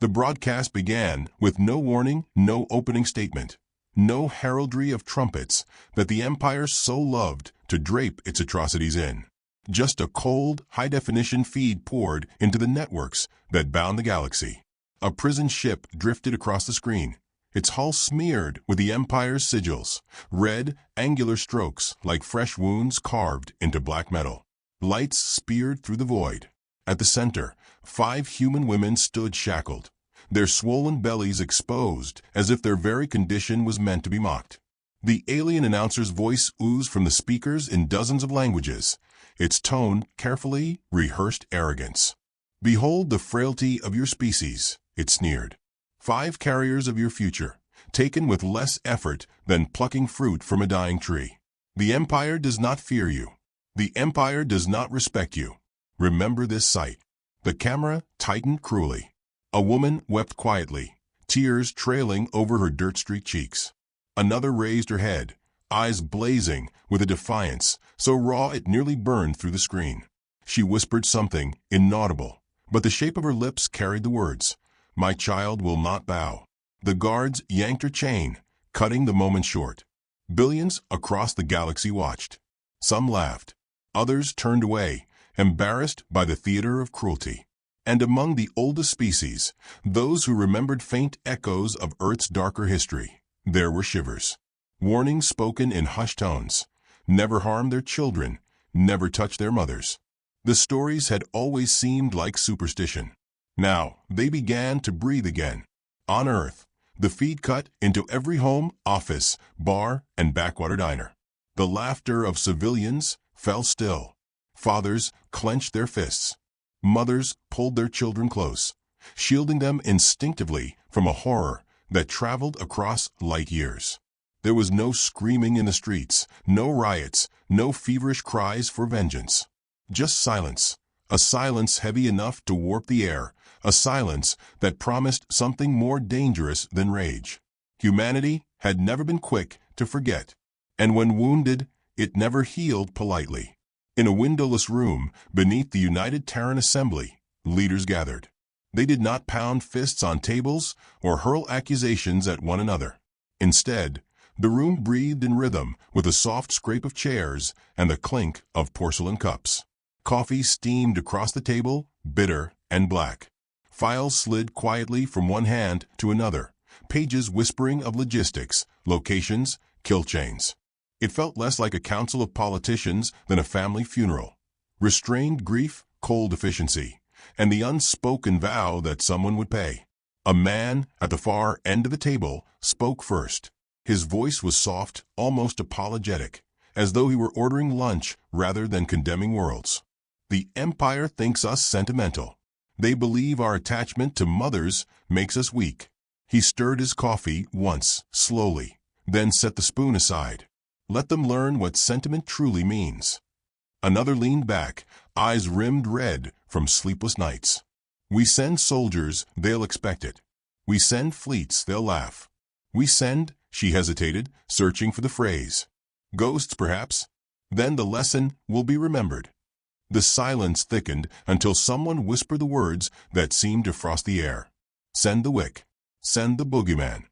The broadcast began with no warning, no opening statement, no heraldry of trumpets that the Empire so loved to drape its atrocities in. Just a cold, high-definition feed poured into the networks that bound the galaxy. A prison ship drifted across the screen, its hull smeared with the Empire's sigils, red, angular strokes like fresh wounds carved into black metal. Lights speared through the void. At the center, 5 human women stood shackled, their swollen bellies exposed as if their very condition was meant to be mocked. The alien announcer's voice oozed from the speakers in dozens of languages, its tone carefully rehearsed arrogance. "Behold the frailty of your species," it sneered. 5 carriers of your future, taken with less effort than plucking fruit from a dying tree. The Empire does not fear you. The Empire does not respect you. Remember this sight. The camera tightened cruelly. A woman wept quietly, tears trailing over her dirt-streaked cheeks. Another raised her head, eyes blazing with a defiance so raw it nearly burned through the screen. She whispered something inaudible, but the shape of her lips carried the words, "My child will not bow." The guards yanked her chain, cutting the moment short. Billions across the galaxy watched. Some laughed. Others turned away, embarrassed by the theater of cruelty. And among the oldest species, those who remembered faint echoes of Earth's darker history, there were shivers. Warnings spoken in hushed tones. Never harm their children, never touch their mothers. The stories had always seemed like superstition. Now, they began to breathe again. On Earth, the feed cut into every home, office, bar, and backwater diner. The laughter of civilians fell still. Fathers clenched their fists. Mothers pulled their children close, shielding them instinctively from a horror that traveled across light years. There was no screaming in the streets, no riots, no feverish cries for vengeance. Just silence, a silence heavy enough to warp the air, a silence that promised something more dangerous than rage. Humanity had never been quick to forget, and when wounded, it never healed politely. In a windowless room beneath the United Terran Assembly, leaders gathered. They did not pound fists on tables or hurl accusations at one another. Instead, the room breathed in rhythm with a soft scrape of chairs and the clink of porcelain cups. Coffee steamed across the table, bitter and black. Files slid quietly from one hand to another, pages whispering of logistics, locations, kill chains. It felt less like a council of politicians than a family funeral. Restrained grief, cold efficiency, and the unspoken vow that someone would pay. A man at the far end of the table spoke first. His voice was soft, almost apologetic, as though he were ordering lunch rather than condemning worlds. "The Empire thinks us sentimental. They believe our attachment to mothers makes us weak." He stirred his coffee once, slowly, then set the spoon aside. "Let them learn what sentiment truly means." Another leaned back, eyes rimmed red from sleepless nights. "We send soldiers, they'll expect it. We send fleets, they'll laugh. We send," she hesitated, searching for the phrase. "Ghosts, perhaps. Then the lesson will be remembered." The silence thickened until someone whispered the words that seemed to frost the air. "Send the wick. Send the boogeyman."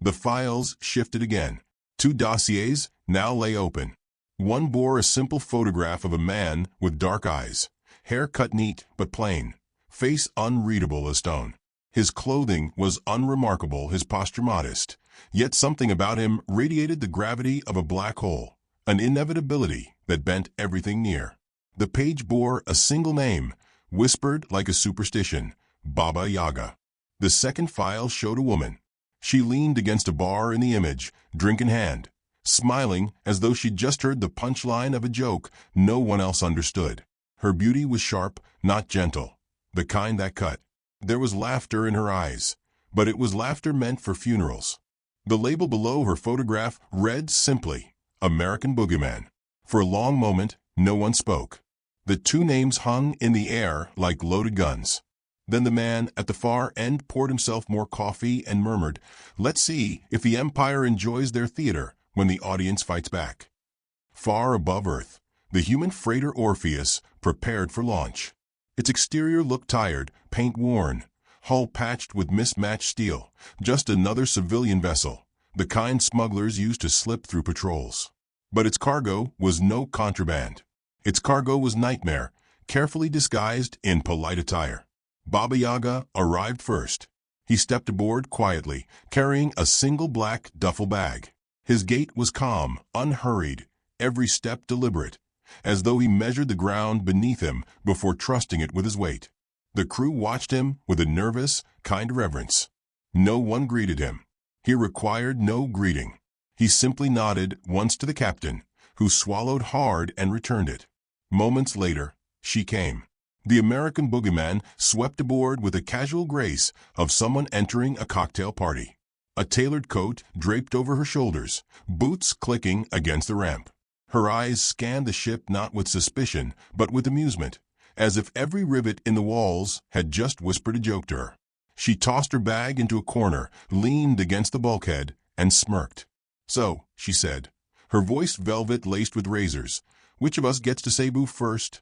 The files shifted again. 2 dossiers now lay open. One bore a simple photograph of a man with dark eyes, hair cut neat but plain, face unreadable as stone. His clothing was unremarkable, his posture modest, yet something about him radiated the gravity of a black hole, an inevitability that bent everything near. The page bore a single name, whispered like a superstition, Baba Yaga. The second file showed a woman. She leaned against a bar in the image, drink in hand, smiling as though she'd just heard the punchline of a joke no one else understood. Her beauty was sharp, not gentle, the kind that cut. There was laughter in her eyes, but it was laughter meant for funerals. The label below her photograph read simply, American Boogeyman. For a long moment, no one spoke. The 2 names hung in the air like loaded guns. Then the man at the far end poured himself more coffee and murmured, "Let's see if the Empire enjoys their theater when the audience fights back." Far above Earth, the human freighter Orpheus prepared for launch. Its exterior looked tired, paint worn, hull patched with mismatched steel, just another civilian vessel, the kind smugglers used to slip through patrols. But its cargo was no contraband. Its cargo was nightmare, carefully disguised in polite attire. Baba Yaga arrived first. He stepped aboard quietly, carrying a single black duffel bag. His gait was calm, unhurried, every step deliberate, as though he measured the ground beneath him before trusting it with his weight. The crew watched him with a nervous, kind reverence. No one greeted him. He required no greeting. He simply nodded once to the captain, who swallowed hard and returned it. Moments later, she came. The American Boogeyman swept aboard with the casual grace of someone entering a cocktail party. A tailored coat draped over her shoulders, boots clicking against the ramp. Her eyes scanned the ship not with suspicion, but with amusement, as if every rivet in the walls had just whispered a joke to her. She tossed her bag into a corner, leaned against the bulkhead, and smirked. "So," she said, her voice velvet laced with razors, "which of us gets to say boo first?"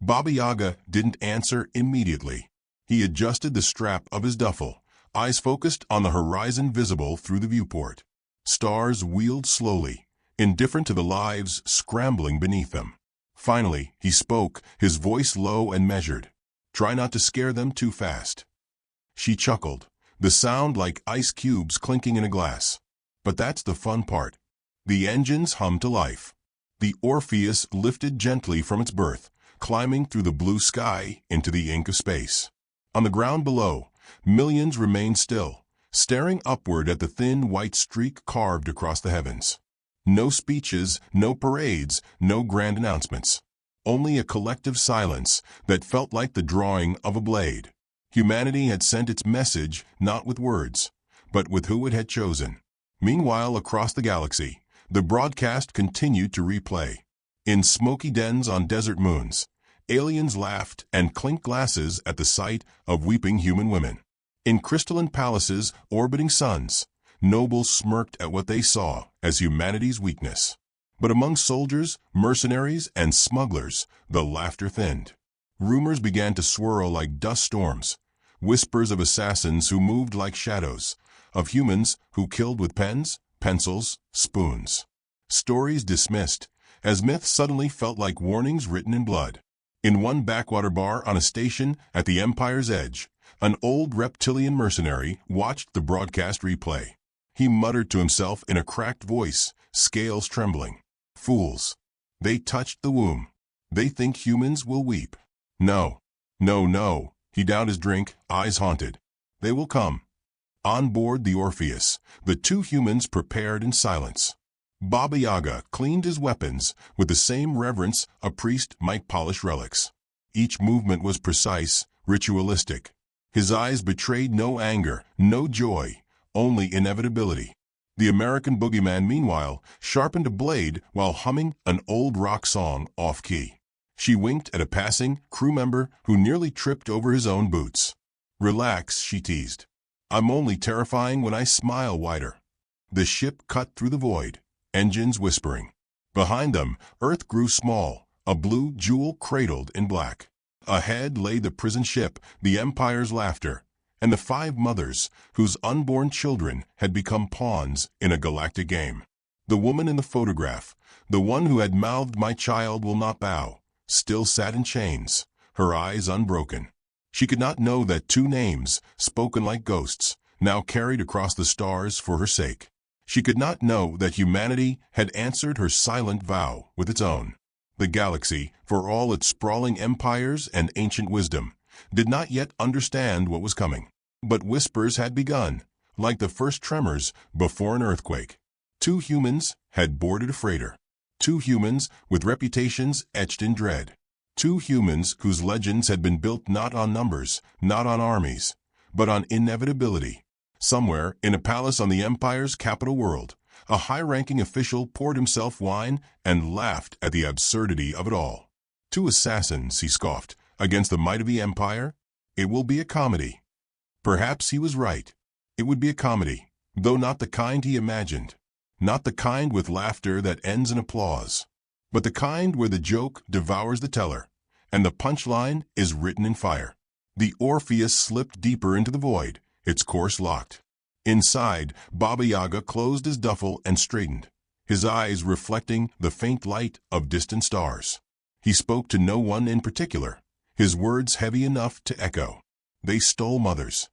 Baba Yaga didn't answer immediately. He adjusted the strap of his duffel, eyes focused on the horizon visible through the viewport. Stars wheeled slowly, indifferent to the lives scrambling beneath them. Finally, he spoke, his voice low and measured. "Try not to scare them too fast." She chuckled, the sound like ice cubes clinking in a glass. "But that's the fun part." The engines hummed to life. The Orpheus lifted gently from its berth, climbing through the blue sky into the ink of space. On the ground below, millions remained still, staring upward at the thin white streak carved across the heavens. No speeches, no parades, no grand announcements. Only a collective silence that felt like the drawing of a blade. Humanity had sent its message not with words, but with who it had chosen. Meanwhile, across the galaxy, the broadcast continued to replay. In smoky dens on desert moons, aliens laughed and clinked glasses at the sight of weeping human women. In crystalline palaces orbiting suns, nobles smirked at what they saw as humanity's weakness. But among soldiers, mercenaries, and smugglers, the laughter thinned. Rumors began to swirl like dust storms, whispers of assassins who moved like shadows, of humans who killed with pens, pencils, spoons. Stories dismissed, as myths suddenly felt like warnings written in blood. In one backwater bar on a station at the Empire's edge, an old reptilian mercenary watched the broadcast replay. He muttered to himself in a cracked voice, scales trembling. "Fools. They touched the womb. They think humans will weep. No. No, no." He downed his drink, eyes haunted. "They will come." On board the Orpheus, the two humans prepared in silence. Baba Yaga cleaned his weapons with the same reverence a priest might polish relics. Each movement was precise, ritualistic. His eyes betrayed no anger, no joy, only inevitability. The American Boogeyman, meanwhile, sharpened a blade while humming an old rock song off-key. She winked at a passing crew member who nearly tripped over his own boots. "Relax," she teased. "I'm only terrifying when I smile wider." The ship cut through the void, engines whispering. Behind them, Earth grew small, a blue jewel cradled in black. Ahead lay the prison ship, the Empire's laughter, and the 5 mothers whose unborn children had become pawns in a galactic game. The woman in the photograph, the one who had mouthed "My child will not bow," still sat in chains, her eyes unbroken. She could not know that 2 names, spoken like ghosts, now carried across the stars for her sake. She could not know that humanity had answered her silent vow with its own. The galaxy, for all its sprawling empires and ancient wisdom, did not yet understand what was coming. But whispers had begun, like the first tremors before an earthquake. 2 humans had boarded a freighter. 2 humans with reputations etched in dread. 2 humans whose legends had been built not on numbers, not on armies, but on inevitability. Somewhere, in a palace on the Empire's capital world, a high-ranking official poured himself wine and laughed at the absurdity of it all. 2 assassins, he scoffed, against the might of the Empire? It will be a comedy. Perhaps he was right. It would be a comedy, though not the kind he imagined. Not the kind with laughter that ends in applause, but the kind where the joke devours the teller, and the punchline is written in fire. The Orpheus slipped deeper into the void, its course locked. Inside, Baba Yaga closed his duffel and straightened, his eyes reflecting the faint light of distant stars. He spoke to no one in particular, his words heavy enough to echo. They stole mothers.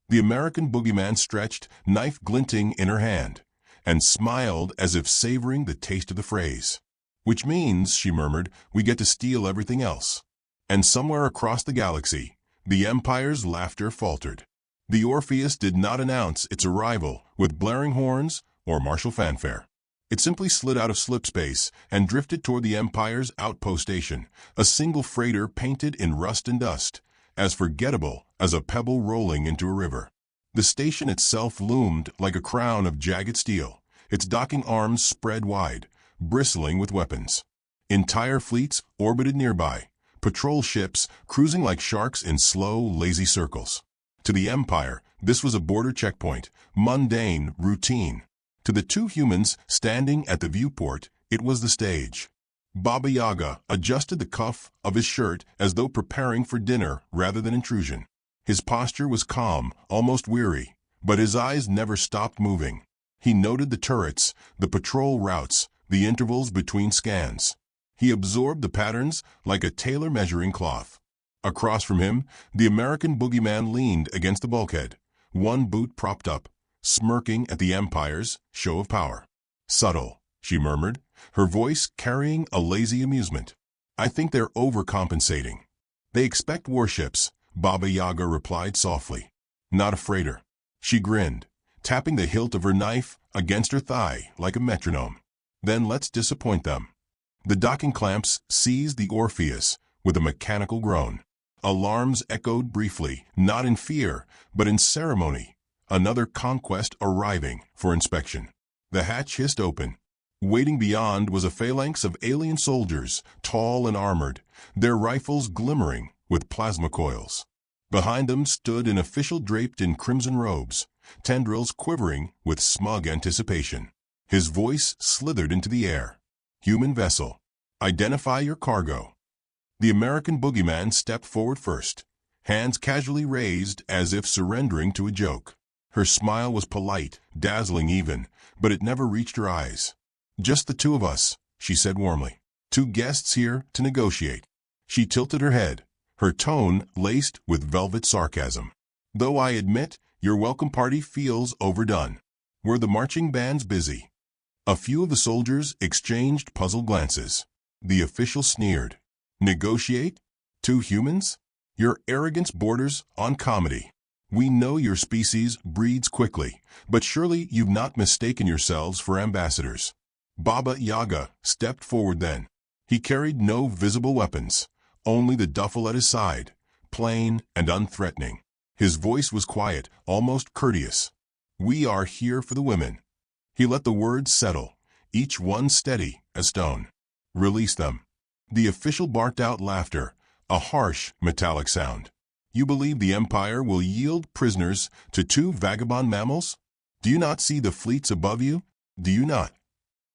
The American boogeyman stretched, knife glinting in her hand, and smiled as if savoring the taste of the phrase. Which means, she murmured, we get to steal everything else. And somewhere across the galaxy, the Empire's laughter faltered. The Orpheus did not announce its arrival with blaring horns or martial fanfare. It simply slid out of slipspace and drifted toward the Empire's outpost station, a single freighter painted in rust and dust, as forgettable as a pebble rolling into a river. The station itself loomed like a crown of jagged steel, its docking arms spread wide, bristling with weapons. Entire fleets orbited nearby, patrol ships cruising like sharks in slow, lazy circles. To the Empire, this was a border checkpoint, mundane, routine. To the two humans standing at the viewport, it was the stage. Baba Yaga adjusted the cuff of his shirt as though preparing for dinner rather than intrusion. His posture was calm, almost weary, but his eyes never stopped moving. He noted the turrets, the patrol routes, the intervals between scans. He absorbed the patterns like a tailor measuring cloth. Across from him, the American boogeyman leaned against the bulkhead, one boot propped up, smirking at the Empire's show of power. Subtle, she murmured, her voice carrying a lazy amusement. I think they're overcompensating. They expect warships, Baba Yaga replied softly. Not a freighter. She grinned, tapping the hilt of her knife against her thigh like a metronome. Then let's disappoint them. The docking clamps seized the Orpheus with a mechanical groan. Alarms echoed briefly, not in fear, but in ceremony. Another conquest arriving for inspection. The hatch hissed open. Waiting beyond was a phalanx of alien soldiers, tall and armored, their rifles glimmering with plasma coils. Behind them stood an official draped in crimson robes, tendrils quivering with smug anticipation. His voice slithered into the air. Human vessel. Identify your cargo. The American boogeyman stepped forward first, hands casually raised as if surrendering to a joke. Her smile was polite, dazzling even, but it never reached her eyes. Just the two of us, she said warmly. Two guests here to negotiate. She tilted her head, her tone laced with velvet sarcasm. Though I admit, your welcome party feels overdone. Were the marching bands busy? A few of the soldiers exchanged puzzled glances. The official sneered. Negotiate? Two humans? Your arrogance borders on comedy. We know your species breeds quickly, but surely you've not mistaken yourselves for ambassadors. Baba Yaga stepped forward then. He carried no visible weapons, only the duffel at his side, plain and unthreatening. His voice was quiet, almost courteous. We are here for the women. He let the words settle, each one steady as stone. Release them. The official barked out laughter, a harsh, metallic sound. You believe the Empire will yield prisoners to two vagabond mammals? Do you not see the fleets above you? Do you not?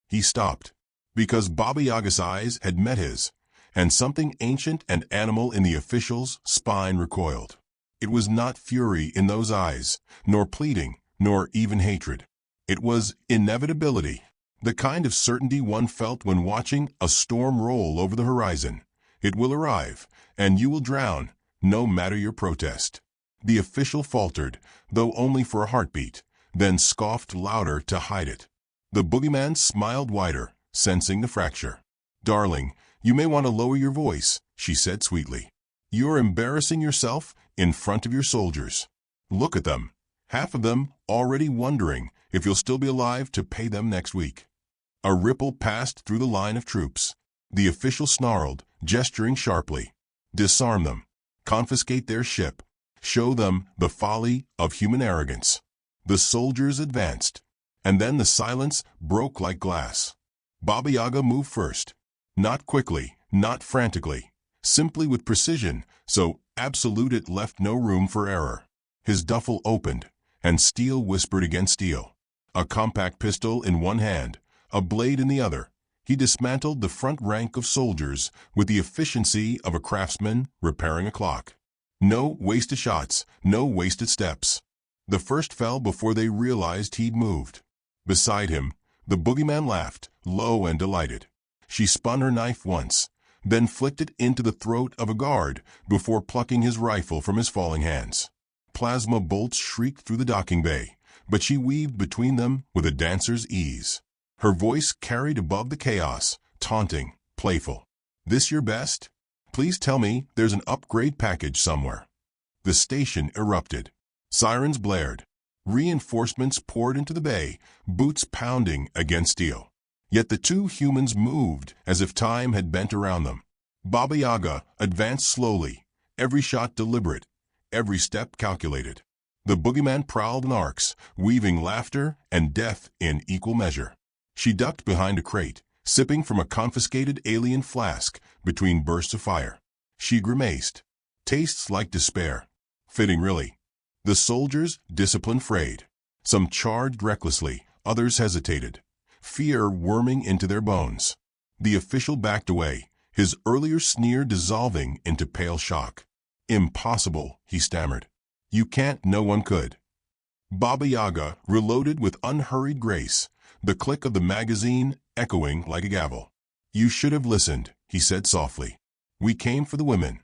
He stopped, because Baba Yaga's eyes had met his, and something ancient and animal in the official's spine recoiled. It was not fury in those eyes, nor pleading, nor even hatred. It was inevitability, the kind of certainty one felt when watching a storm roll over the horizon. It will arrive, and you will drown, no matter your protest. The official faltered, though only for a heartbeat, then scoffed louder to hide it. The boogeyman smiled wider, sensing the fracture. Darling, you may want to lower your voice, she said sweetly. You're embarrassing yourself in front of your soldiers. Look at them, half of them already wondering if you'll still be alive to pay them next week. A ripple passed through the line of troops. The official snarled, gesturing sharply. Disarm them. Confiscate their ship. Show them the folly of human arrogance. The soldiers advanced, and then the silence broke like glass. Baba Yaga moved first. Not quickly, not frantically, simply with precision, so absolute it left no room for error. His duffel opened, and steel whispered against steel. A compact pistol in one hand, a blade in the other, he dismantled the front rank of soldiers with the efficiency of a craftsman repairing a clock. No wasted shots, no wasted steps. The first fell before they realized he'd moved. Beside him, the boogeyman laughed, low and delighted. She spun her knife once, then flicked it into the throat of a guard before plucking his rifle from his falling hands. Plasma bolts shrieked through the docking bay, but she weaved between them with a dancer's ease. Her voice carried above the chaos, taunting, playful. "This your best? Please tell me there's an upgrade package somewhere." The station erupted. Sirens blared. Reinforcements poured into the bay, boots pounding against steel. Yet the two humans moved as if time had bent around them. Baba Yaga advanced slowly, every shot deliberate, every step calculated. The boogeyman prowled in arcs, weaving laughter and death in equal measure. She ducked behind a crate, sipping from a confiscated alien flask between bursts of fire. She grimaced. "Tastes like despair." Fitting, really. The soldiers' discipline frayed. Some charged recklessly, others hesitated, fear worming into their bones. The official backed away, his earlier sneer dissolving into pale shock. "Impossible," he stammered. "You can't, no one could." Baba Yaga reloaded with unhurried grace, the click of the magazine echoing like a gavel. "You should have listened," he said softly. "We came for the women."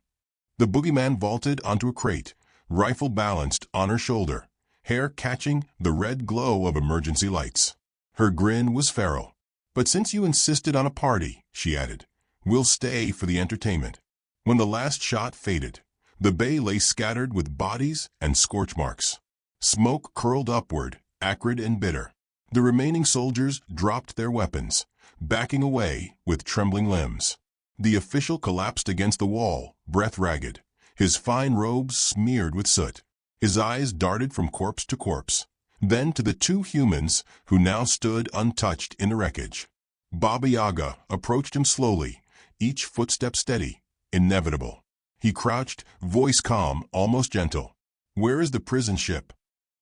The boogeyman vaulted onto a crate, rifle balanced on her shoulder, hair catching the red glow of emergency lights. Her grin was feral. "But since you insisted on a party," she added, "we'll stay for the entertainment." When the last shot faded, the bay lay scattered with bodies and scorch marks. Smoke curled upward, acrid and bitter. The remaining soldiers dropped their weapons, backing away with trembling limbs. The official collapsed against the wall, breath ragged, his fine robes smeared with soot. His eyes darted from corpse to corpse, then to the two humans who now stood untouched in the wreckage. Baba Yaga approached him slowly, each footstep steady, inevitable. He crouched, voice calm, almost gentle. "Where is the prison ship?"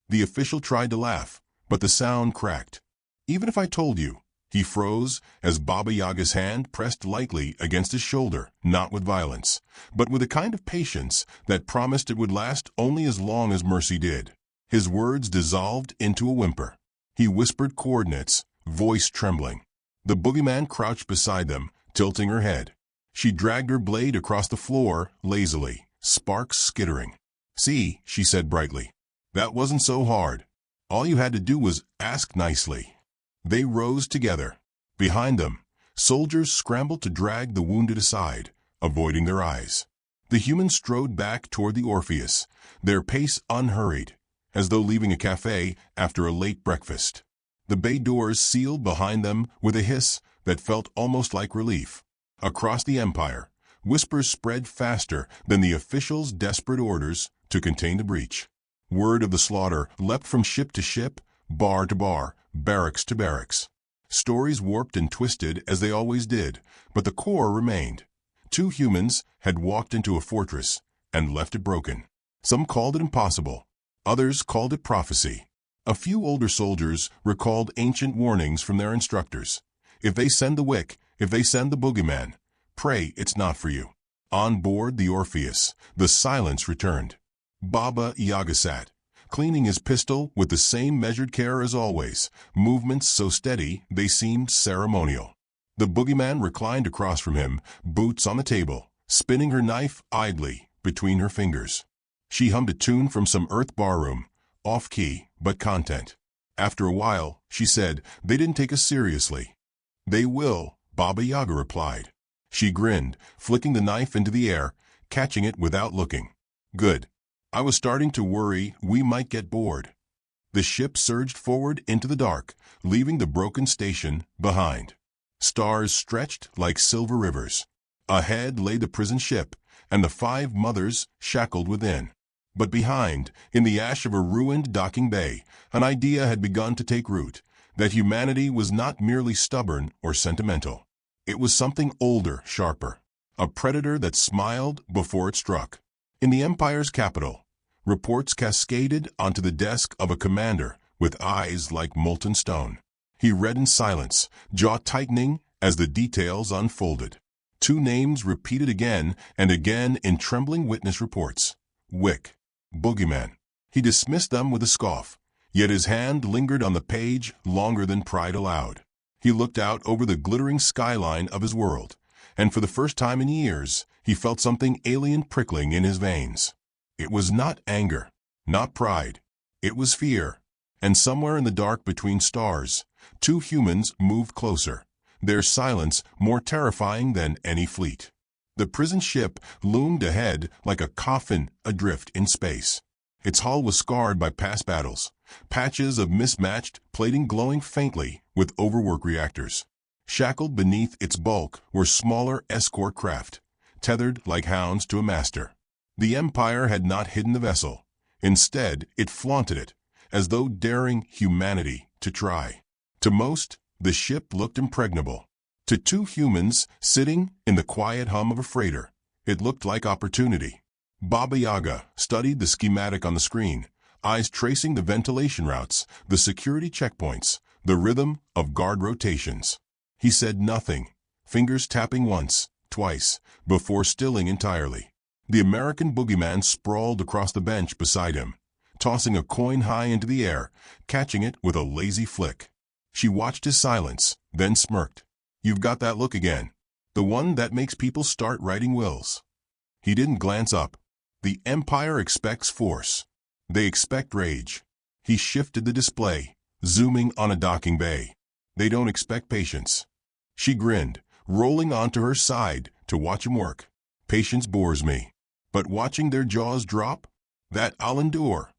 The official tried to laugh, but the sound cracked. "Even if I told you," he froze as Baba Yaga's hand pressed lightly against his shoulder, not with violence, but with a kind of patience that promised it would last only as long as mercy did. His words dissolved into a whimper. He whispered coordinates, voice trembling. The boogeyman crouched beside them, tilting her head. She dragged her blade across the floor lazily, sparks skittering. "See," she said brightly. "That wasn't so hard. All you had to do was ask nicely." They rose together. Behind them, soldiers scrambled to drag the wounded aside, avoiding their eyes. The humans strode back toward the Orpheus, their pace unhurried, as though leaving a cafe after a late breakfast. The bay doors sealed behind them with a hiss that felt almost like relief. Across the Empire, whispers spread faster than the officials' desperate orders to contain the breach. Word of the slaughter leapt from ship to ship, bar to bar, barracks to barracks. Stories warped and twisted as they always did, but the core remained. Two humans had walked into a fortress and left it broken. Some called it impossible. Others called it prophecy. A few older soldiers recalled ancient warnings from their instructors. If they send the wick, if they send the boogeyman, pray it's not for you. On board the Orpheus, the silence returned. Baba Yaga sat, cleaning his pistol with the same measured care as always, movements so steady they seemed ceremonial. The boogeyman reclined across from him, boots on the table, spinning her knife idly between her fingers. She hummed a tune from some Earth barroom, off-key, but content. After a while, she said, "They didn't take us seriously." "They will," Baba Yaga replied. She grinned, flicking the knife into the air, catching it without looking. "Good. I was starting to worry we might get bored." The ship surged forward into the dark, leaving the broken station behind. Stars stretched like silver rivers. Ahead lay the prison ship, and the 5 mothers shackled within. But behind, in the ash of a ruined docking bay, an idea had begun to take root, that humanity was not merely stubborn or sentimental. It was something older, sharper, a predator that smiled before it struck. In the Empire's capital, reports cascaded onto the desk of a commander with eyes like molten stone. He read in silence, jaw tightening as the details unfolded. 2 names repeated again and again in trembling witness reports. Wick, Boogeyman. He dismissed them with a scoff, yet his hand lingered on the page longer than pride allowed. He looked out over the glittering skyline of his world, and for the first time in years, he felt something alien prickling in his veins. It was not anger, not pride. It was fear. And somewhere in the dark between stars, two humans moved closer, their silence more terrifying than any fleet. The prison ship loomed ahead like a coffin adrift in space. Its hull was scarred by past battles, patches of mismatched plating glowing faintly with overwork reactors. Shackled beneath its bulk were smaller escort craft, tethered like hounds to a master. The Empire had not hidden the vessel. Instead, it flaunted it, as though daring humanity to try. To most, the ship looked impregnable. To two humans sitting in the quiet hum of a freighter, it looked like opportunity. Baba Yaga studied the schematic on the screen, eyes tracing the ventilation routes, the security checkpoints, the rhythm of guard rotations. He said nothing, fingers tapping once, twice, before stilling entirely. The American Boogeyman sprawled across the bench beside him, tossing a coin high into the air, catching it with a lazy flick. She watched his silence, then smirked. "You've got that look again. The one that makes people start writing wills." He didn't glance up. The Empire expects force. They expect rage. He shifted the display, zooming on a docking bay. They don't expect patience. She grinned, rolling onto her side to watch him work. "Patience bores me. But watching their jaws drop? That I'll endure."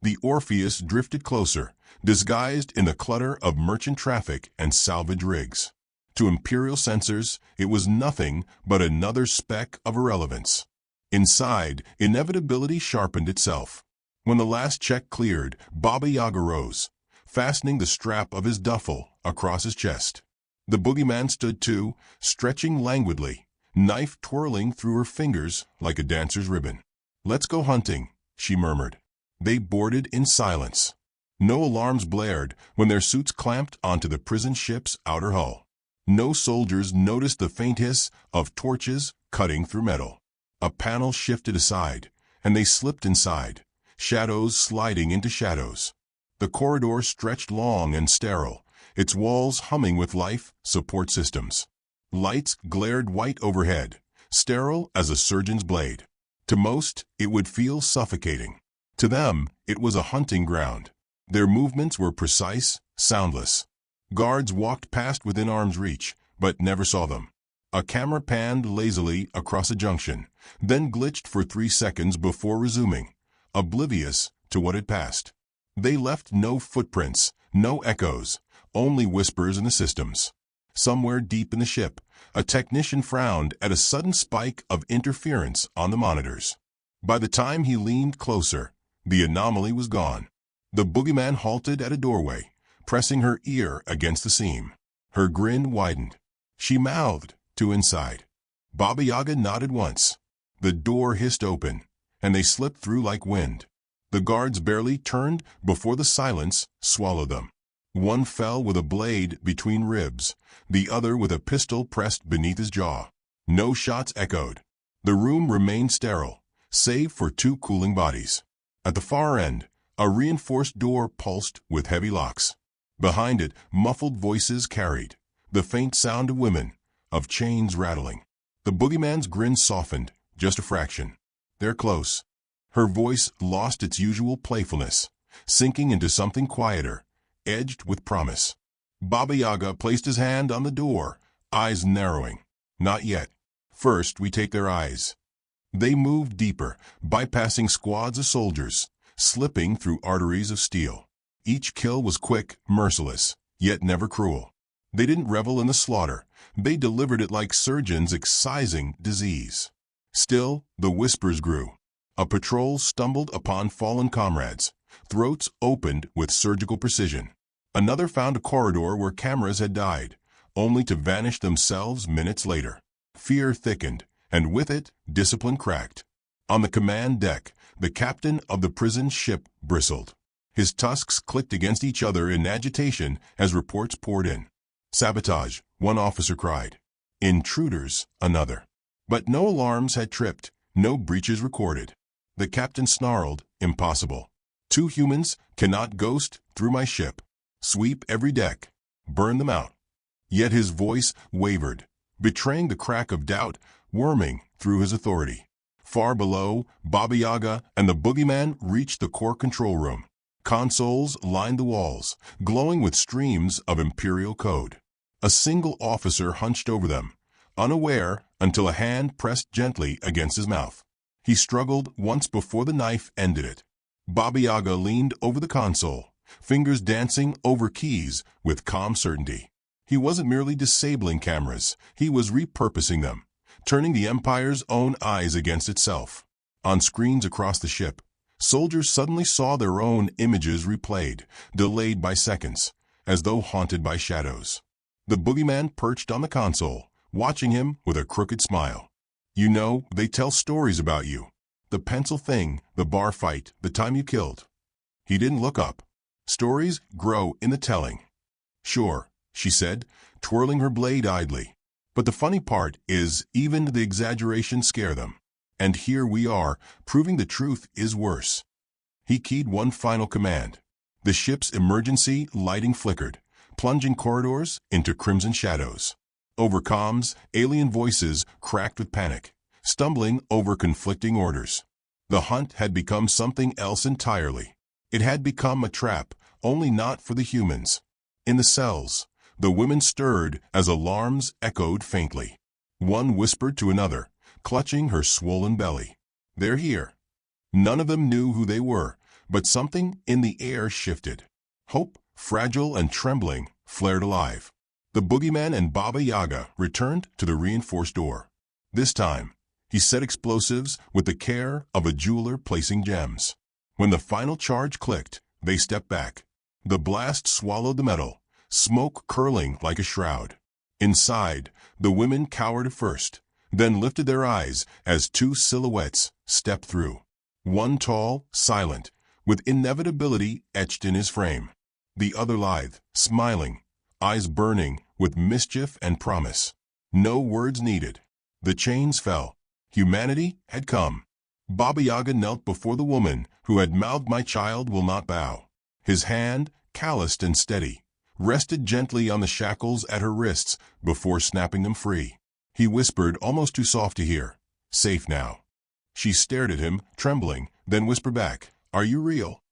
The Orpheus drifted closer, disguised in the clutter of merchant traffic and salvage rigs. To Imperial sensors, it was nothing but another speck of irrelevance. Inside, inevitability sharpened itself. When the last check cleared, Baba Yaga rose, fastening the strap of his duffel across his chest. The Boogeyman stood too, stretching languidly, knife twirling through her fingers like a dancer's ribbon. "Let's go hunting," she murmured. They boarded in silence. No alarms blared when their suits clamped onto the prison ship's outer hull. No soldiers noticed the faint hiss of torches cutting through metal. A panel shifted aside, and they slipped inside, shadows sliding into shadows. The corridor stretched long and sterile, its walls humming with life support systems. Lights glared white overhead, sterile as a surgeon's blade. To most, it would feel suffocating. To them, it was a hunting ground. Their movements were precise, soundless. Guards walked past within arm's reach, but never saw them. A camera panned lazily across a junction, then glitched for 3 seconds before resuming, oblivious to what had passed. They left no footprints, no echoes, only whispers in the systems. Somewhere deep in the ship, a technician frowned at a sudden spike of interference on the monitors. By the time he leaned closer, the anomaly was gone. The Boogeyman halted at a doorway, pressing her ear against the seam. Her grin widened. She mouthed to inside. Baba Yaga nodded once. The door hissed open, and they slipped through like wind. The guards barely turned before the silence swallowed them. One fell with a blade between ribs, the other with a pistol pressed beneath his jaw. No shots echoed. The room remained sterile, save for 2 cooling bodies. At the far end, a reinforced door pulsed with heavy locks. Behind it, muffled voices carried, the faint sound of women, of chains rattling. The Boogeyman's grin softened, just a fraction. "They're close." Her voice lost its usual playfulness, sinking into something quieter, edged with promise. Baba Yaga placed his hand on the door, eyes narrowing. "Not yet. First, we take their eyes." They moved deeper, bypassing squads of soldiers, slipping through arteries of steel. Each kill was quick, merciless, yet never cruel. They didn't revel in the slaughter. They delivered it like surgeons excising disease. Still, the whispers grew. A patrol stumbled upon fallen comrades, throats opened with surgical precision. Another found a corridor where cameras had died, only to vanish themselves minutes later. Fear thickened, and with it, discipline cracked. On the command deck, the captain of the prison ship bristled. His tusks clicked against each other in agitation as reports poured in. "Sabotage," one officer cried. "Intruders," another. But no alarms had tripped, no breaches recorded. The captain snarled, "Impossible. 2 humans cannot ghost through my ship. Sweep every deck. Burn them out." Yet his voice wavered, betraying the crack of doubt worming through his authority. Far below, Baba Yaga and the Boogeyman reached the core control room. Consoles lined the walls, glowing with streams of Imperial code. A single officer hunched over them, unaware until a hand pressed gently against his mouth. He struggled once before the knife ended it. Baba Yaga leaned over the console, fingers dancing over keys with calm certainty. He wasn't merely disabling cameras, he was repurposing them, turning the Empire's own eyes against itself. On screens across the ship, soldiers suddenly saw their own images replayed, delayed by seconds, as though haunted by shadows. The Boogeyman perched on the console, watching him with a crooked smile. "You know, they tell stories about you. The pencil thing, the bar fight, the time you killed." He didn't look up. "Stories grow in the telling." "Sure," she said, twirling her blade idly. "But the funny part is, even the exaggerations scare them. And here we are, proving the truth is worse." He keyed one final command. The ship's emergency lighting flickered, plunging corridors into crimson shadows. Over comms, alien voices cracked with panic, stumbling over conflicting orders. The hunt had become something else entirely. It had become a trap, only not for the humans. In the cells, the women stirred as alarms echoed faintly. One whispered to another, clutching her swollen belly. "They're here." None of them knew who they were, but something in the air shifted. Hope, fragile and trembling, flared alive. The Boogeyman and Baba Yaga returned to the reinforced door. This time, he set explosives with the care of a jeweler placing gems. When the final charge clicked, they stepped back. The blast swallowed the metal, smoke curling like a shroud. Inside, the women cowered first, then lifted their eyes as 2 silhouettes stepped through. One tall, silent, with inevitability etched in his frame. The other lithe, smiling, eyes burning with mischief and promise. No words needed. The chains fell. Humanity had come. Baba Yaga knelt before the woman who had mouthed, "My child will not bow." His hand, calloused and steady, rested gently on the shackles at her wrists before snapping them free. He whispered, almost too soft to hear, "Safe now." She stared at him, trembling, then whispered back, "Are you real?"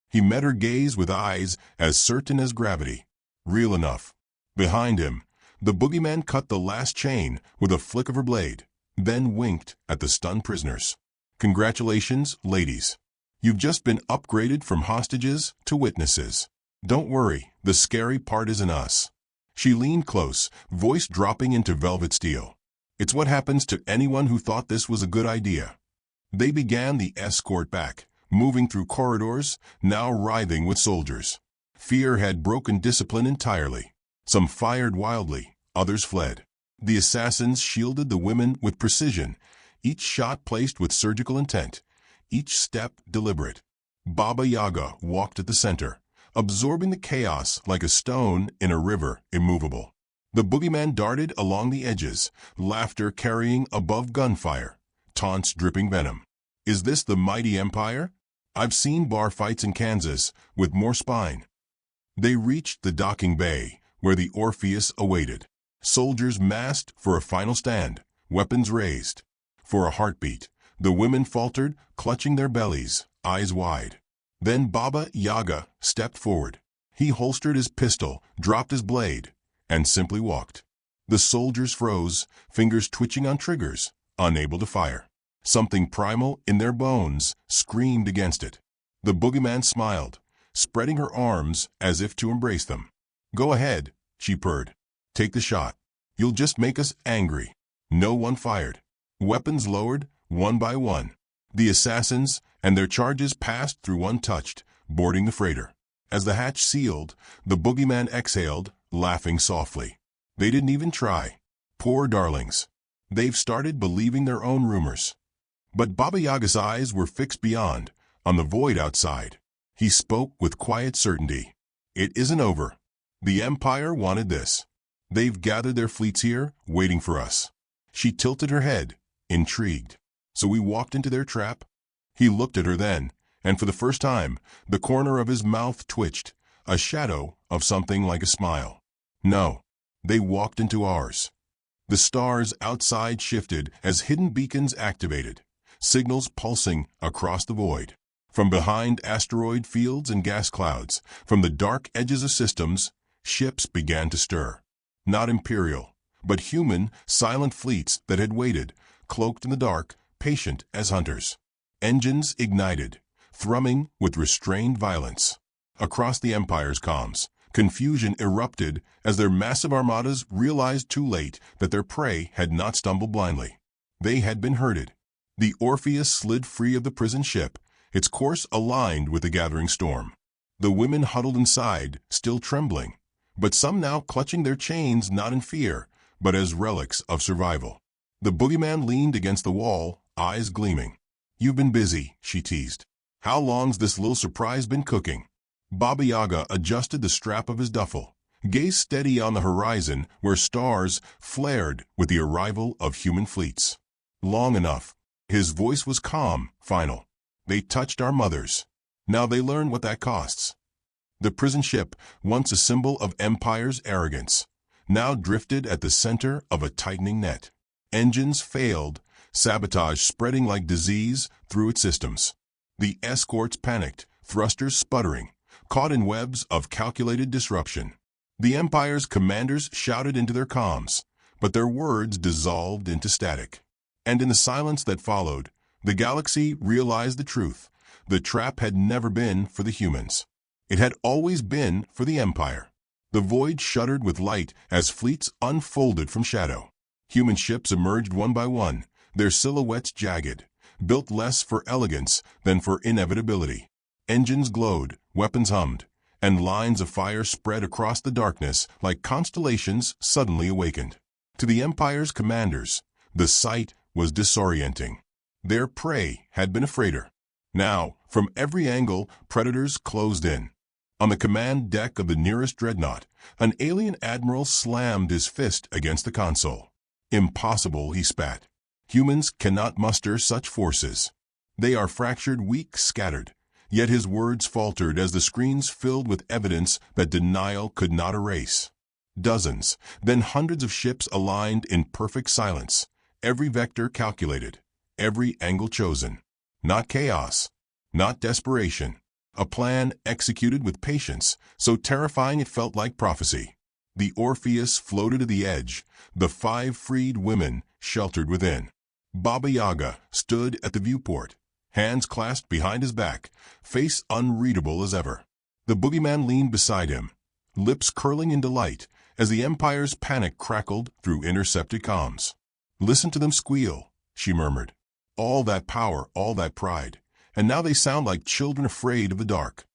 He met her gaze with eyes as certain as gravity. Real enough. Behind him, the Boogeyman cut the last chain with a flick of her blade, then winked at the stunned prisoners. "Congratulations, ladies. You've just been upgraded from hostages to witnesses. Don't worry, the scary part isn't us." She leaned close, voice dropping into velvet steel. "It's what happens to anyone who thought this was a good idea." They began the escort back, moving through corridors, now writhing with soldiers. Fear had broken discipline entirely. Some fired wildly, others fled. The assassins shielded the women with precision, each shot placed with surgical intent, each step deliberate. Baba Yaga walked at the center, absorbing the chaos like a stone in a river, immovable. The Boogeyman darted along the edges, laughter carrying above gunfire, taunts dripping venom. "Is this the mighty Empire? I've seen bar fights in Kansas with more spine." They reached the docking bay, where the Orpheus awaited. Soldiers massed for a final stand, weapons raised. For a heartbeat, the women faltered, clutching their bellies, eyes wide. Then Baba Yaga stepped forward. He holstered his pistol, dropped his blade, and simply walked. The soldiers froze, fingers twitching on triggers, unable to fire. Something primal in their bones screamed against it. The Boogeyman smiled, spreading her arms as if to embrace them. "Go ahead," she purred. "Take the shot. You'll just make us angry." No one fired. Weapons lowered, one by one. The assassins and their charges passed through untouched, boarding the freighter. As the hatch sealed, the Boogeyman exhaled, laughing softly. They didn't even try. Poor darlings. They've started believing their own rumors. But Baba Yaga's eyes were fixed beyond, on the void outside. He spoke with quiet certainty. "It isn't over. The Empire wanted this. They've gathered their fleets here, waiting for us." She tilted her head, intrigued. "So we walked into their trap?" He looked at her then, and for the first time, the corner of his mouth twitched, a shadow of something like a smile. No, they walked into ours. The stars outside shifted as hidden beacons activated, signals pulsing across the void. From behind asteroid fields and gas clouds, from the dark edges of systems, ships began to stir. Not imperial, but human, silent fleets that had waited, cloaked in the dark, patient as hunters. Engines ignited, thrumming with restrained violence. Across the Empire's comms, confusion erupted as their massive armadas realized too late that their prey had not stumbled blindly. They had been herded. The Orpheus slid free of the prison ship, its course aligned with the gathering storm. The women huddled inside, still trembling, but some now clutching their chains not in fear, but as relics of survival. The Boogeyman leaned against the wall, eyes gleaming. "You've been busy," she teased. "How long's this little surprise been cooking?" Baba Yaga adjusted the strap of his duffel, gazed steady on the horizon where stars flared with the arrival of human fleets. "Long enough." His voice was calm, final. "They touched our mothers. Now they learn what that costs." The prison ship, once a symbol of Empire's arrogance, now drifted at the center of a tightening net. Engines failed, sabotage spreading like disease through its systems. The escorts panicked, thrusters sputtering, caught in webs of calculated disruption. The Empire's commanders shouted into their comms, but their words dissolved into static. And in the silence that followed, the galaxy realized the truth. The trap had never been for the humans. It had always been for the Empire. The void shuddered with light as fleets unfolded from shadow. Human ships emerged one by one, their silhouettes jagged, built less for elegance than for inevitability. Engines glowed, weapons hummed, and lines of fire spread across the darkness like constellations suddenly awakened. To the Empire's commanders, the sight was disorienting. Their prey had been a freighter. Now, from every angle, predators closed in. On the command deck of the nearest dreadnought, an alien admiral slammed his fist against the console. "Impossible," he spat. "Humans cannot muster such forces. They are fractured, weak, scattered." Yet his words faltered as the screens filled with evidence that denial could not erase. Dozens, then hundreds of ships aligned in perfect silence, every vector calculated, every angle chosen. Not chaos, not desperation. A plan executed with patience, so terrifying it felt like prophecy. The Orpheus floated to the edge, the 5 freed women sheltered within. Baba Yaga stood at the viewport, hands clasped behind his back, face unreadable as ever. The Boogeyman leaned beside him, lips curling in delight as the Empire's panic crackled through intercepted comms. "Listen to them squeal," she murmured. "All that power, all that pride, and now they sound like children afraid of the dark."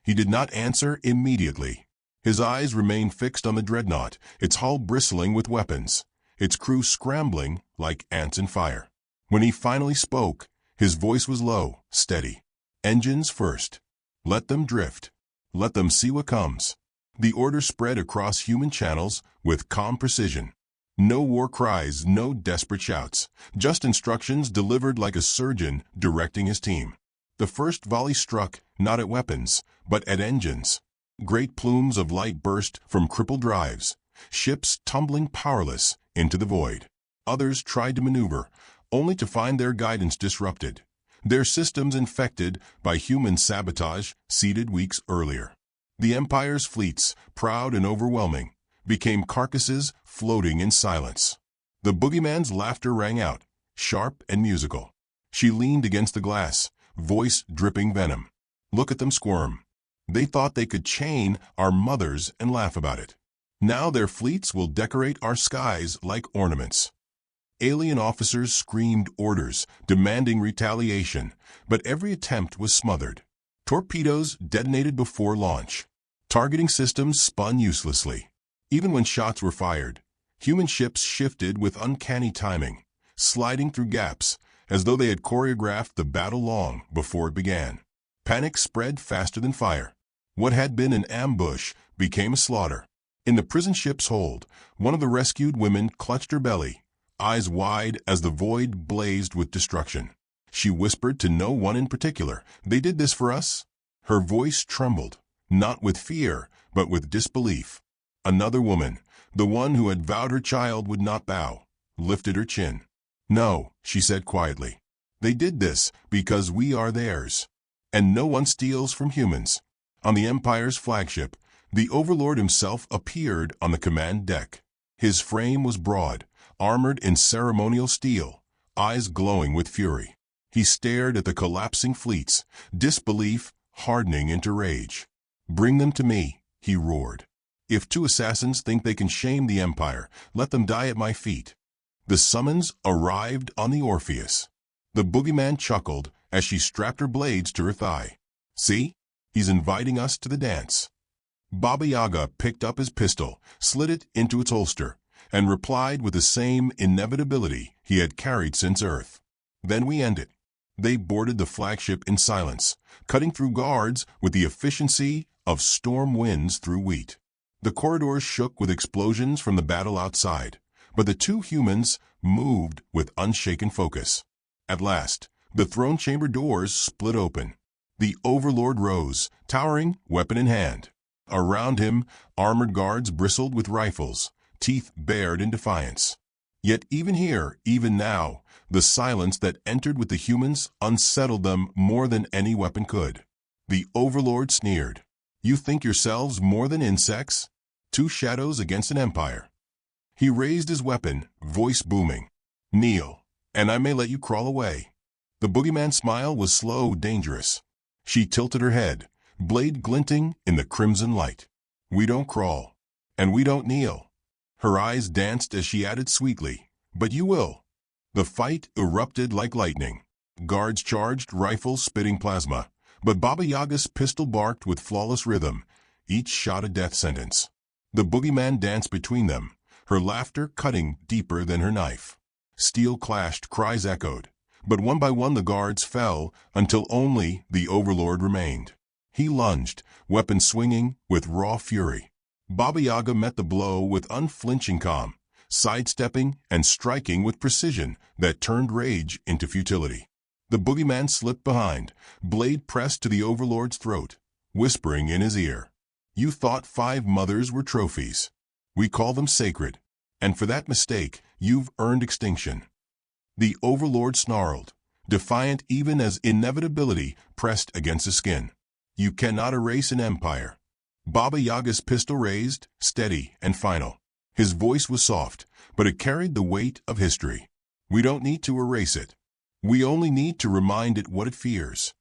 He did not answer immediately. His eyes remained fixed on the dreadnought, its hull bristling with weapons, its crew scrambling like ants in fire. When he finally spoke, his voice was low, steady. "Engines first. Let them drift. Let them see what comes." The order spread across human channels with calm precision. No war cries, no desperate shouts, just instructions delivered like a surgeon directing his team. The first volley struck not at weapons, but at engines. Great plumes of light burst from crippled drives, ships tumbling powerless into the void. Others tried to maneuver, only to find their guidance disrupted, their systems infected by human sabotage seeded weeks earlier. The Empire's fleets, proud and overwhelming, became carcasses floating in silence. The Boogeyman's laughter rang out, sharp and musical. She leaned against the glass, voice dripping venom. "Look at them squirm. They thought they could chain our mothers and laugh about it. Now their fleets will decorate our skies like ornaments." Alien officers screamed orders, demanding retaliation, but every attempt was smothered. Torpedoes detonated before launch. Targeting systems spun uselessly. Even when shots were fired, human ships shifted with uncanny timing, sliding through gaps as though they had choreographed the battle long before it began. Panic spread faster than fire. What had been an ambush became a slaughter. In the prison ship's hold, one of the rescued women clutched her belly, eyes wide as the void blazed with destruction. She whispered to no one in particular. They did this for us? Her voice trembled, not with fear, but with disbelief. Another woman, the one who had vowed her child would not bow, lifted her chin. No, she said quietly. They did this because we are theirs. And no one steals from humans. On the Empire's flagship, the Overlord himself appeared on the command deck. His frame was broad, armored in ceremonial steel, eyes glowing with fury. He stared at the collapsing fleets, disbelief hardening into rage. Bring them to me, he roared. If two assassins think they can shame the Empire, let them die at my feet. The summons arrived on the Orpheus. The Boogeyman chuckled as she strapped her blades to her thigh. See? He's inviting us to the dance. Baba Yaga picked up his pistol, slid it into its holster, and replied with the same inevitability he had carried since Earth. Then we end it. They boarded the flagship in silence, cutting through guards with the efficiency of storm winds through wheat. The corridors shook with explosions from the battle outside, but the two humans moved with unshaken focus. At last, the throne chamber doors split open. The Overlord rose, towering, weapon in hand. Around him, armored guards bristled with rifles, teeth bared in defiance. Yet even here, even now, the silence that entered with the humans unsettled them more than any weapon could. The Overlord sneered. You think yourselves more than insects? Two shadows against an empire. He raised his weapon, voice booming. Kneel, and I may let you crawl away. The Boogeyman's smile was slow, dangerous. She tilted her head, blade glinting in the crimson light. We don't crawl, and we don't kneel. Her eyes danced as she added sweetly, but you will. The fight erupted like lightning. Guards charged, rifles spitting plasma, but Baba Yaga's pistol barked with flawless rhythm, each shot a death sentence. The Boogeyman danced between them, her laughter cutting deeper than her knife. Steel clashed, cries echoed, but one by one the guards fell until only the Overlord remained. He lunged, weapon swinging, with raw fury. Baba Yaga met the blow with unflinching calm, sidestepping and striking with precision that turned rage into futility. The Boogeyman slipped behind, blade pressed to the Overlord's throat, whispering in his ear, You thought 5 mothers were trophies. We call them sacred, and for that mistake, you've earned extinction. The Overlord snarled, defiant even as inevitability pressed against his skin. You cannot erase an empire. Baba Yaga's pistol raised, steady and final. His voice was soft, but it carried the weight of history. We don't need to erase it. We only need to remind it what it fears.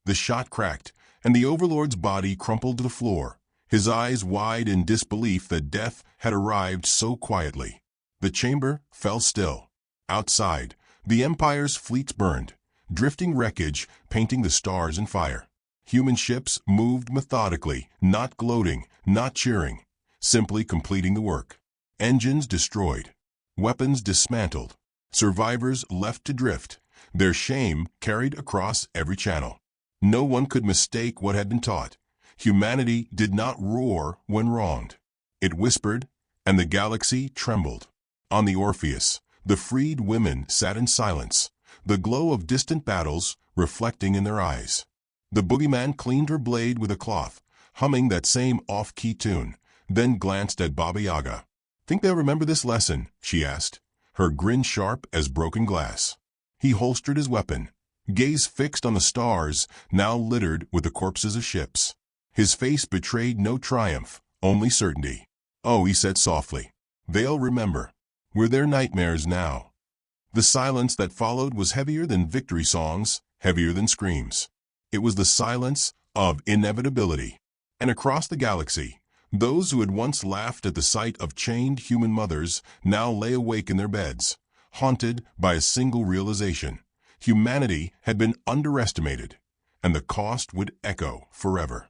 The shot cracked, and the Overlord's body crumpled to the floor, his eyes wide in disbelief that death had arrived so quietly. The chamber fell still. Outside, the Empire's fleets burned, drifting wreckage painting the stars in fire. Human ships moved methodically, not gloating, not cheering, simply completing the work. Engines destroyed, weapons dismantled, survivors left to drift, their shame carried across every channel. No one could mistake what had been taught. Humanity did not roar when wronged. It whispered, and the galaxy trembled. On the Orpheus, the freed women sat in silence, the glow of distant battles reflecting in their eyes. The Boogeyman cleaned her blade with a cloth, humming that same off-key tune, then glanced at Baba Yaga. Think they'll remember this lesson? She asked, her grin sharp as broken glass. He holstered his weapon, gaze fixed on the stars now littered with the corpses of ships. His face betrayed no triumph, only certainty. Oh, he said softly, they'll remember. We're their nightmares now. The silence that followed was heavier than victory songs, heavier than screams. It was the silence of inevitability. And across the galaxy, those who had once laughed at the sight of chained human mothers now lay awake in their beds, haunted by a single realization. Humanity had been underestimated, and the cost would echo forever.